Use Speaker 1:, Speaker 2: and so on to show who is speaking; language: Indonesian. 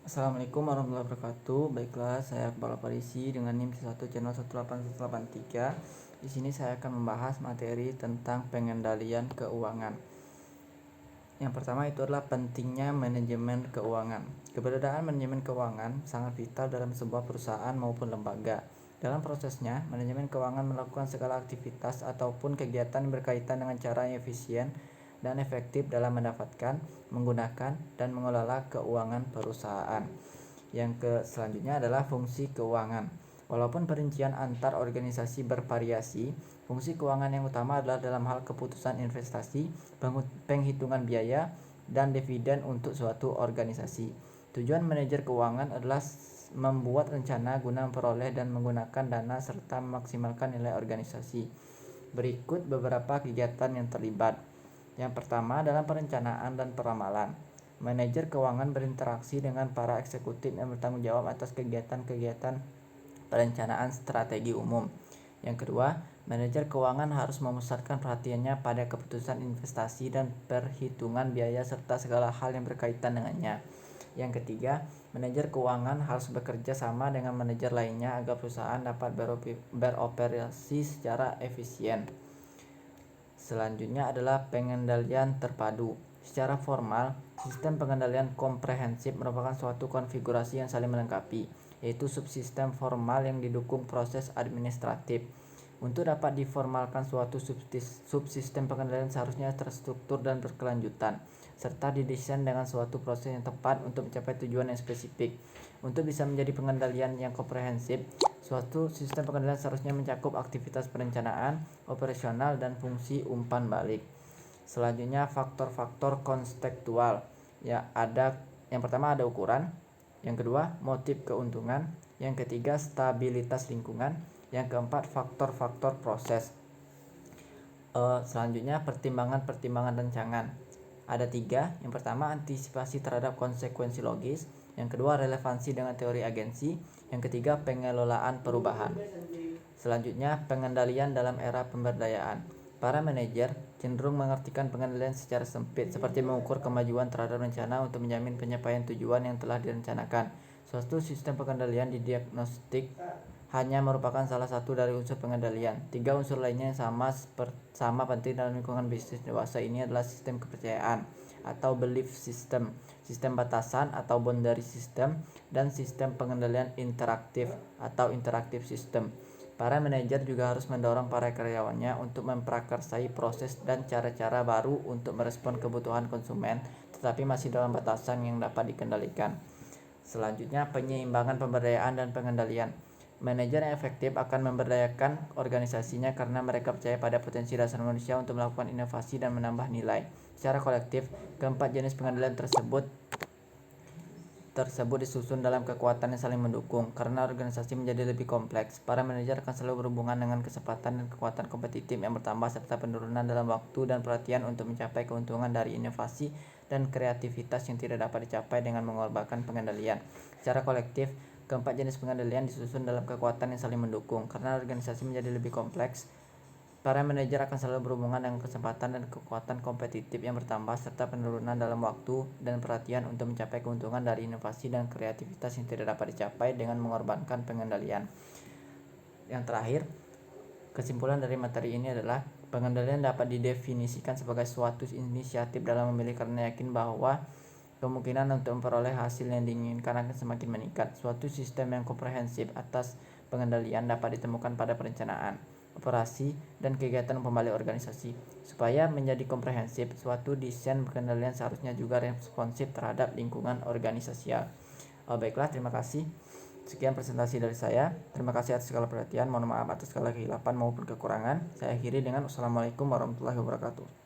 Speaker 1: Assalamualaikum warahmatullahi wabarakatuh. Baiklah, saya Kepala Parisi dengan NIM 1 channel 18183. Di sini saya akan membahas materi tentang pengendalian keuangan. Yang pertama itu adalah pentingnya manajemen keuangan. Keberadaan manajemen keuangan sangat vital dalam sebuah perusahaan maupun lembaga. Dalam prosesnya, manajemen keuangan melakukan segala aktivitas ataupun kegiatan berkaitan dengan cara yang efisien dan efektif dalam mendapatkan, menggunakan, dan mengelola keuangan perusahaan. Selanjutnya adalah fungsi keuangan. Walaupun perincian antar organisasi bervariasi, fungsi keuangan yang utama adalah dalam hal keputusan investasi, penghitungan biaya, dan dividen untuk suatu organisasi. Tujuan manajer keuangan adalah membuat rencana guna memperoleh dan menggunakan dana serta memaksimalkan nilai organisasi. Berikut beberapa kegiatan yang terlibat. Yang pertama, dalam perencanaan dan peramalan. Manajer keuangan berinteraksi dengan para eksekutif yang bertanggung jawab atas kegiatan-kegiatan perencanaan strategi umum. Yang kedua, manajer keuangan harus memusatkan perhatiannya pada keputusan investasi dan perhitungan biaya serta segala hal yang berkaitan dengannya. Yang ketiga, manajer keuangan harus bekerja sama dengan manajer lainnya agar perusahaan dapat beroperasi secara efisien. Selanjutnya adalah pengendalian terpadu. Secara formal, sistem pengendalian komprehensif merupakan suatu konfigurasi yang saling melengkapi, yaitu subsistem formal yang didukung proses administratif. Untuk dapat diformalkan suatu subsistem pengendalian seharusnya terstruktur dan berkelanjutan, serta didesain dengan suatu proses yang tepat untuk mencapai tujuan yang spesifik. Untuk bisa menjadi pengendalian yang komprehensif, suatu sistem pengendalian seharusnya mencakup aktivitas perencanaan, operasional, dan fungsi umpan balik. Selanjutnya faktor-faktor kontekstual. Yang pertama ada ukuran, yang kedua motif keuntungan, yang ketiga stabilitas lingkungan, yang keempat faktor-faktor proses. Selanjutnya pertimbangan rancangan. Ada 3. Yang pertama antisipasi terhadap konsekuensi logis, yang kedua relevansi dengan teori agensi, yang ketiga pengelolaan perubahan. Selanjutnya pengendalian dalam era pemberdayaan. Para manajer cenderung mengartikan pengendalian secara sempit, seperti mengukur kemajuan terhadap rencana untuk menjamin pencapaian tujuan yang telah direncanakan. Suatu sistem pengendalian didiagnostik hanya merupakan salah satu dari unsur pengendalian. 3 unsur lainnya yang sama penting dalam lingkungan bisnis dewasa ini adalah sistem kepercayaan atau belief system, sistem batasan atau boundary system, dan sistem pengendalian interaktif atau interactive system. Para manajer juga harus mendorong para karyawannya untuk memprakarsai proses dan cara-cara baru untuk merespon kebutuhan konsumen, tetapi masih dalam batasan yang dapat dikendalikan. Selanjutnya, penyeimbangan pemberdayaan dan pengendalian. Manajer yang efektif akan memberdayakan organisasinya karena mereka percaya pada potensi dasar manusia untuk melakukan inovasi dan menambah nilai. Secara kolektif, keempat jenis pengendalian tersebut disusun dalam kekuatan yang saling mendukung. Karena organisasi menjadi lebih kompleks, para manajer akan selalu berhubungan dengan kecepatan dan kekuatan kompetitif yang bertambah serta penurunan dalam waktu dan perhatian untuk mencapai keuntungan dari inovasi dan kreativitas yang tidak dapat dicapai dengan mengorbankan pengendalian. Secara kolektif, keempat jenis pengendalian disusun dalam kekuatan yang saling mendukung. Karena organisasi menjadi lebih kompleks, para manajer akan selalu berhubungan dengan kecepatan dan kekuatan kompetitif yang bertambah serta penurunan dalam waktu dan perhatian untuk mencapai keuntungan dari inovasi dan kreativitas yang tidak dapat dicapai dengan mengorbankan pengendalian. Yang terakhir, kesimpulan dari materi ini adalah pengendalian dapat didefinisikan sebagai suatu inisiatif dalam memilih karena yakin bahwa kemungkinan untuk memperoleh hasil yang diinginkan akan semakin meningkat. Suatu sistem yang komprehensif atas pengendalian dapat ditemukan pada perencanaan, operasi, dan kegiatan pembalik organisasi. Supaya menjadi komprehensif, suatu desain pengendalian seharusnya juga responsif terhadap lingkungan organisasial. Baiklah, terima kasih. Sekian presentasi dari saya. Terima kasih atas segala perhatian. Mohon maaf atas segala kehilapan maupun kekurangan. Saya akhiri dengan wassalamualaikum warahmatullahi wabarakatuh.